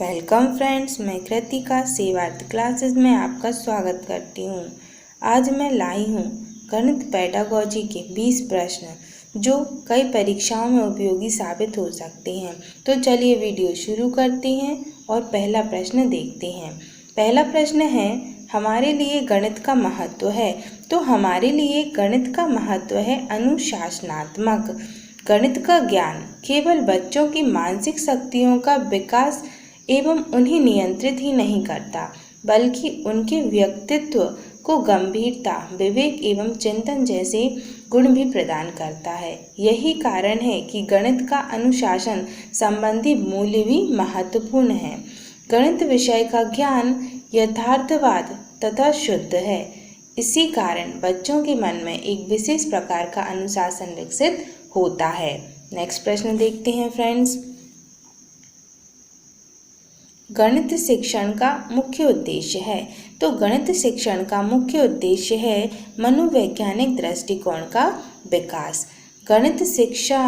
Welcome friends, मैं Kritika सेवार्थ classes में आपका स्वागत करती हूँ। आज मैं लाई हूँ गणित पेडागोजी के 20 प्रश्न जो कई परीक्षाओं में उपयोगी साबित हो सकते हैं। तो चलिए वीडियो शुरू करते हैं और पहला प्रश्न देखते हैं। पहला प्रश्न है, हमारे लिए गणित का महत्व है। तो हमारे लिए गणित का महत्व है अनुशासनात्मक। गणित का ज्ञान केवल बच्चों की मानसिक शक्तियों का विकास एवं उन्हें नियंत्रित ही नहीं करता, बल्कि उनके व्यक्तित्व को गंभीरता, विवेक एवं चिंतन जैसे गुण भी प्रदान करता है। यही कारण है कि गणित का अनुशासन संबंधी मूल्य भी महत्वपूर्ण है। गणित विषय का ज्ञान यथार्थवाद तथा शुद्ध है। इसी कारण बच्चों के मन में एक विशेष प्रकार का अनुशासन विकसित होता है। नेक्स्ट प्रश्न देखते हैं फ्रेंड्स। गणित शिक्षण का मुख्य उद्देश्य है। तो गणित शिक्षण का मुख्य उद्देश्य है मनोवैज्ञानिक दृष्टिकोण का विकास। गणित शिक्षा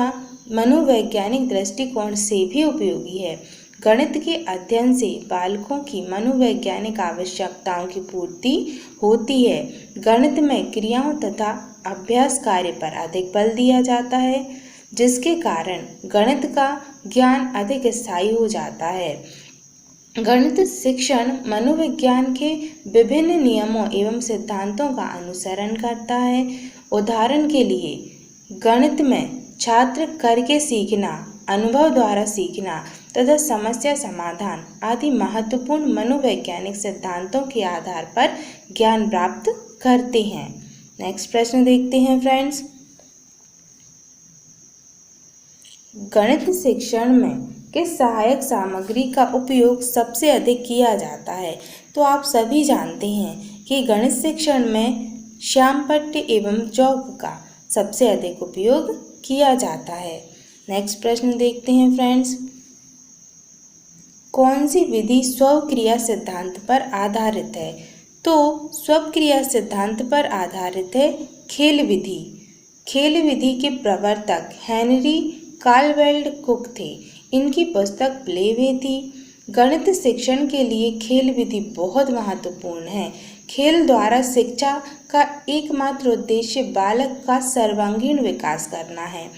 मनोवैज्ञानिक दृष्टिकोण से भी उपयोगी है। गणित के अध्ययन से बालकों की मनोवैज्ञानिक आवश्यकताओं की पूर्ति होती है। गणित में क्रियाओं तथा अभ्यास कार्य पर अधिक बल दिया जाता है, जिसके कारण गणित का ज्ञान अधिक स्थायी हो जाता है। गणित शिक्षण मनोविज्ञान के विभिन्न नियमों एवं सिद्धांतों का अनुसरण करता है। उदाहरण के लिए गणित में छात्र करके सीखना, अनुभव द्वारा सीखना तथा समस्या समाधान आदि महत्वपूर्ण मनोवैज्ञानिक सिद्धांतों के आधार पर ज्ञान प्राप्त करते हैं। नेक्स्ट प्रश्न देखते हैं फ्रेंड्स। गणित शिक्षण में किस सहायक सामग्री का उपयोग सबसे अधिक किया जाता है। तो आप सभी जानते हैं कि गणित शिक्षण में श्यामपट्ट एवं चौक का सबसे अधिक उपयोग किया जाता है। नेक्स्ट प्रश्न देखते हैं फ्रेंड्स। कौन सी विधि स्वक्रिया सिद्धांत पर आधारित है। तो स्वक्रिया सिद्धांत पर आधारित है खेल विधि। खेल विधि के प्रवर्तक हेनरी काल्वेल्ड कुक थे। इनकी पुस्तक प्ले वे थी। गणित शिक्षण के लिए खेल विधि बहुत महत्वपूर्ण है। खेल द्वारा शिक्षा का एकमात्र उद्देश्य बालक का सर्वांगीण विकास करना है।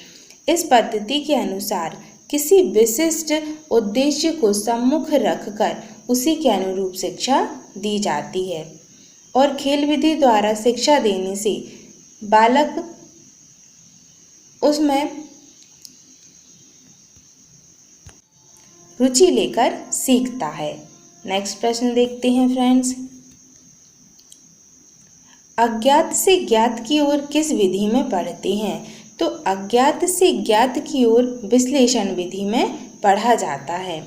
इस पद्धति के अनुसार किसी विशिष्ट उद्देश्य को सम्मुख रखकर उसी के अनुरूप शिक्षा दी जाती है और खेल विधि द्वारा शिक्षा देने से बालक उसमें रुचि लेकर सीखता है। नेक्स्ट प्रश्न देखते हैं फ्रेंड्स। अज्ञात से ज्ञात की ओर किस विधि में पढ़ते हैं। तो अज्ञात से ज्ञात की ओर विश्लेषण विधि में पढ़ा जाता है।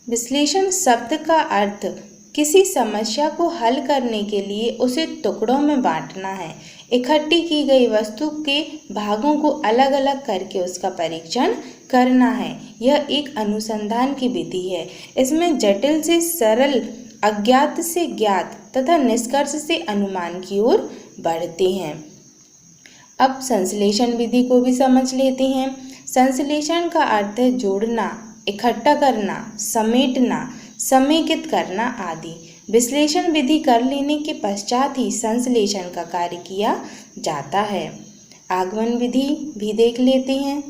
विश्लेषण शब्द का अर्थ किसी समस्या को हल करने के लिए उसे टुकड़ों में बांटना है। इकट्ठी की गई वस्तु के भागों को अलग अलग करके उसका परीक्षण करना है। यह एक अनुसंधान की विधि है। इसमें जटिल से सरल, अज्ञात से ज्ञात तथा निष्कर्ष से अनुमान की ओर बढ़ते हैं। अब संश्लेषण विधि को भी समझ लेते हैं। संश्लेषण का अर्थ है जोड़ना, इकट्ठा करना, समेटना, समेकित करना आदि। विश्लेषण विधि कर लेने के पश्चात ही संश्लेषण का कार्य किया जाता है। आगमन विधि भी देख लेते हैं।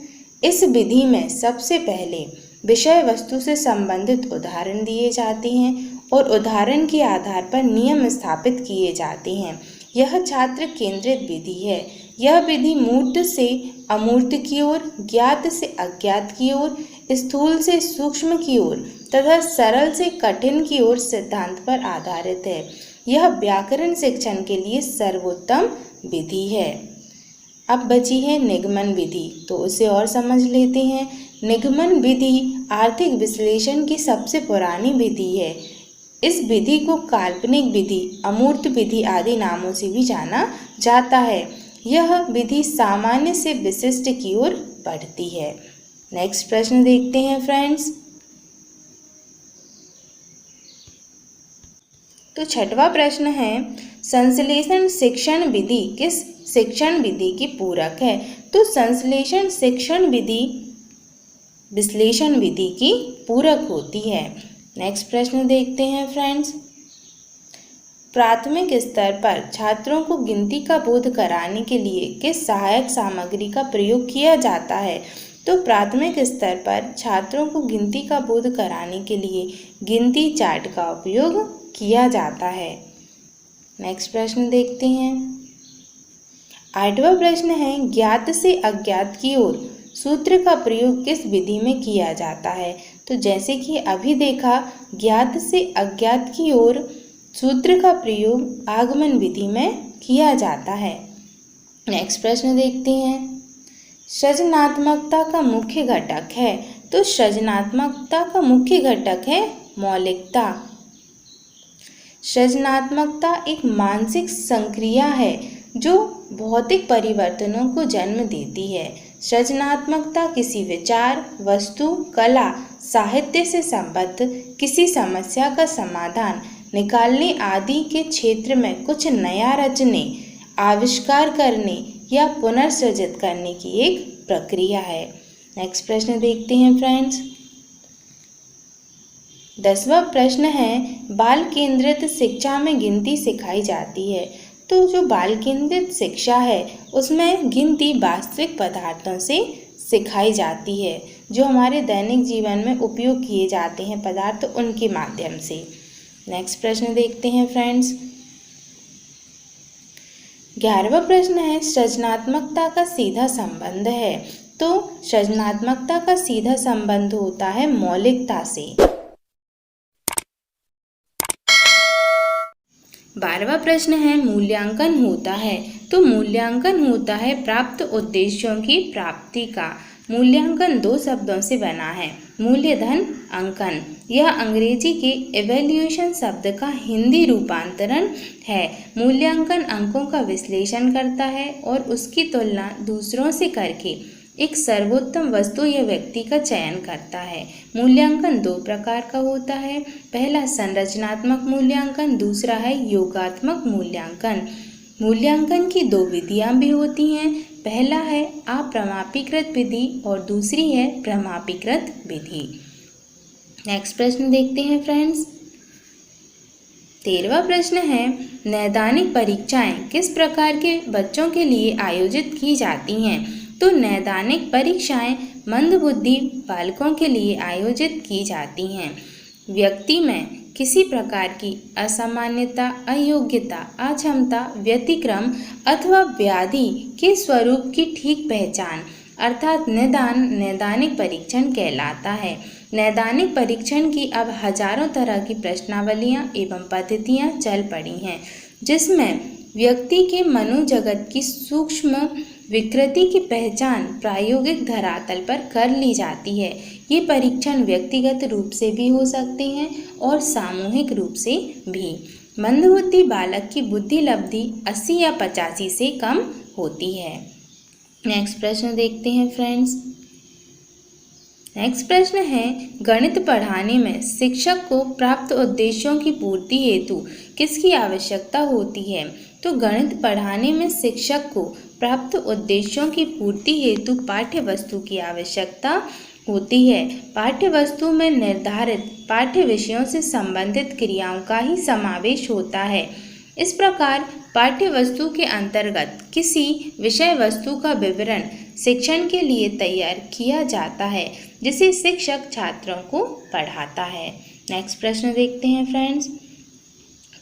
इस विधि में सबसे पहले विषय वस्तु से संबंधित उदाहरण दिए जाते हैं और उदाहरण के आधार पर नियम स्थापित किए जाते हैं। यह छात्र केंद्रित विधि है। यह विधि मूर्त से अमूर्त की ओर, ज्ञात से अज्ञात की ओर, स्थूल से सूक्ष्म की ओर तथा सरल से कठिन की ओर सिद्धांत पर आधारित है। यह व्याकरण शिक्षण के लिए सर्वोत्तम विधि है। अब बची है निगमन विधि, तो उसे और समझ लेते हैं। निगमन विधि आर्थिक विश्लेषण की सबसे पुरानी विधि है। इस विधि को काल्पनिक विधि, अमूर्त विधि आदि नामों से भी जाना जाता है। यह विधि सामान्य से विशिष्ट की ओर बढ़ती है। नेक्स्ट प्रश्न देखते हैं फ्रेंड्स। तो छठवां प्रश्न है, संश्लेषण शिक्षण विधि किस शिक्षण विधि की पूरक है। तो संश्लेषण शिक्षण विधि विश्लेषण विधि की पूरक होती है। नेक्स्ट प्रश्न देखते हैं फ्रेंड्स। प्राथमिक स्तर पर छात्रों को गिनती का बोध कराने के लिए किस सहायक सामग्री का प्रयोग किया जाता है? तो प्राथमिक स्तर पर छात्रों को गिनती का बोध कराने के लिए गिनती चार्ट का उपयोग किया जाता है। नेक्स्ट प्रश्न देखते हैं। 8वां प्रश्न है, ज्ञात से अज्ञात की ओर सूत्र का प्रयोग किस विधि में किया जाता है? तो जैसे कि अभी देखा, ज्ञात से अज्ञात की ओर सूत्र का प्रयोग आगमन विधि में किया जाता है। नेक्स्ट प्रश्न देखते हैं। सृजनात्मकता का मुख्य घटक है? तो सृजनात्मकता का मुख्य घटक है मौलिकता। सृजनात्मकता एक मानसिक संक्रिया है जो भौतिक परिवर्तनों को जन्म देती है। सृजनात्मकता किसी विचार, वस्तु, कला, साहित्य से संबद्ध किसी समस्या का समाधान निकालने आदि के क्षेत्र में कुछ नया रचने, आविष्कार करने या पुनर्सृजित करने की एक प्रक्रिया है। नेक्स्ट प्रश्न देखते हैं फ्रेंड्स। 10वां प्रश्न है, बाल केंद्रित शिक्षा में गिनती सिखाई जाती है। तो जो बाल केंद्रित शिक्षा है उसमें गिनती वास्तविक पदार्थों से सिखाई जाती है, जो हमारे दैनिक जीवन में उपयोग किए जाते हैं पदार्थ, उनके माध्यम से। नेक्स्ट प्रश्न देखते हैं फ्रेंड्स। 11वां प्रश्न है, सृजनात्मकता का सीधा संबंध है। तो सृजनात्मकता का सीधा संबंध होता है मौलिकता से। 12वां प्रश्न है, मूल्यांकन होता है। तो मूल्यांकन होता है प्राप्त उद्देश्यों की प्राप्ति का। मूल्यांकन 2 शब्दों से बना है, मूल्यधन, अंकन। यह अंग्रेजी के इवैल्यूएशन शब्द का हिंदी रूपांतरण है। मूल्यांकन अंकों का विश्लेषण करता है और उसकी तुलना दूसरों से करके एक सर्वोत्तम वस्तु या व्यक्ति का चयन करता है। मूल्यांकन 2 प्रकार का होता है। पहला संरचनात्मक मूल्यांकन, दूसरा है योगात्मक मूल्यांकन। मूल्यांकन की 2 विधियां भी होती हैं। पहला है अप्रमापीकृत विधि और दूसरी है प्रमापीकृत विधि। नेक्स्ट प्रश्न देखते हैं फ्रेंड्स। 13वां प्रश्न है, नैदानिक परीक्षाएं किस प्रकार के बच्चों के लिए आयोजित की जाती हैं? तो नैदानिक परीक्षाएं मंदबुद्धि बालकों के लिए आयोजित की जाती हैं। व्यक्ति में किसी प्रकार की असामान्यता, अयोग्यता, अक्षमता, व्यतिक्रम अथवा व्याधि के स्वरूप की ठीक पहचान अर्थात निदान नैदानिक परीक्षण कहलाता है। नैदानिक परीक्षण की अब हजारों तरह की प्रश्नावलियां एवं पद्धतियां चल पड़ी हैं, जिसमें व्यक्ति के मनोजगत की सूक्ष्म विकृति की पहचान प्रायोगिक धरातल पर कर ली जाती है। ये परीक्षण व्यक्तिगत रूप से भी हो सकते हैं और सामूहिक रूप से भी। मंदबुद्धि बालक की बुद्धि लब्धि 80 या 85 से कम होती है। नेक्स्ट प्रश्न देखते हैं फ्रेंड्स। नेक्स्ट प्रश्न है, गणित पढ़ाने में शिक्षक को प्राप्त उद्देश्यों की पूर्ति हेतु किसकी आवश्यकता होती है? तो गणित पढ़ाने में शिक्षक को प्राप्त उद्देश्यों की पूर्ति हेतु पाठ्य वस्तु की आवश्यकता होती है। पाठ्य वस्तु में निर्धारित पाठ्य विषयों से संबंधित क्रियाओं का ही समावेश होता है। इस प्रकार पाठ्य वस्तु के अंतर्गत किसी विषय वस्तु का विवरण शिक्षण के लिए तैयार किया जाता है, जिसे शिक्षक छात्रों को पढ़ाता है। नेक्स्ट प्रश्न देखते हैं फ्रेंड्स।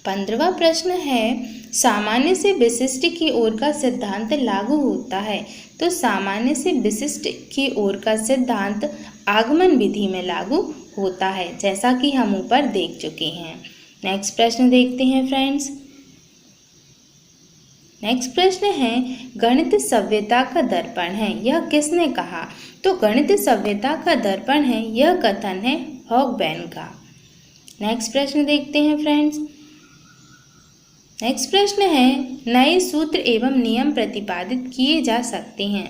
15वां प्रश्न है, सामान्य से विशिष्ट की ओर का सिद्धांत लागू होता है। तो सामान्य से विशिष्ट की ओर का सिद्धांत आगमन विधि में लागू होता है, जैसा कि हम ऊपर देख चुके हैं। नेक्स्ट प्रश्न देखते हैं फ्रेंड्स। नेक्स्ट प्रश्न है, गणित सभ्यता का दर्पण है, यह किसने कहा? तो गणित सभ्यता का दर्पण है, यह कथन है हॉगबैन का। नेक्स्ट प्रश्न देखते हैं फ्रेंड्स। नेक्स्ट प्रश्न है, नए सूत्र एवं नियम प्रतिपादित किए जा सकते हैं।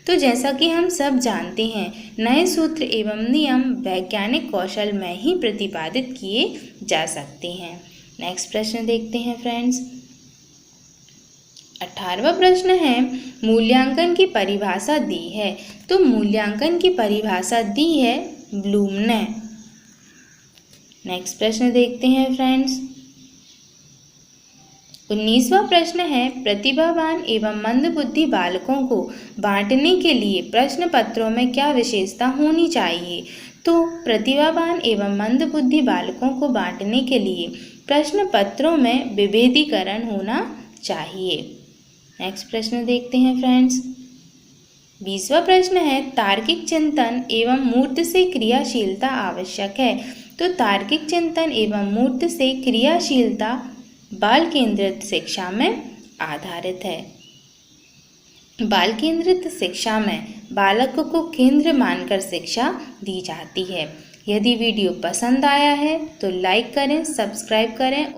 तो जैसा कि हम सब जानते हैं, नए सूत्र एवं नियम वैज्ञानिक कौशल में ही प्रतिपादित किए जा सकते हैं। नेक्स्ट प्रश्न देखते हैं फ्रेंड्स। 18वां प्रश्न है मूल्यांकन की परिभाषा दी है। तो मूल्यांकन की परिभाषा दी है ब्लूम ने। नेक्स्ट प्रश्न देखते हैं फ्रेंड्स। 19वां प्रश्न है प्रतिभावान एवं मंदबुद्धि बालकों को बांटने के लिए प्रश्न पत्रों में क्या विशेषता होनी चाहिए। तो प्रतिभावान एवं मंदबुद्धि बालकों को बांटने के लिए प्रश्न पत्रों में विभेदीकरण होना चाहिए। नेक्स्ट प्रश्न देखते हैं फ्रेंड्स। 20वां प्रश्न है तार्किक चिंतन एवं मूर्त से क्रियाशीलता आवश्यक है। तो तार्किक चिंतन एवं मूर्त से क्रियाशीलता बाल केंद्रित शिक्षा में आधारित है। बाल केंद्रित शिक्षा में बालक को केंद्र मानकर शिक्षा दी जाती है। यदि वीडियो पसंद आया है तो लाइक करें, सब्सक्राइब करें।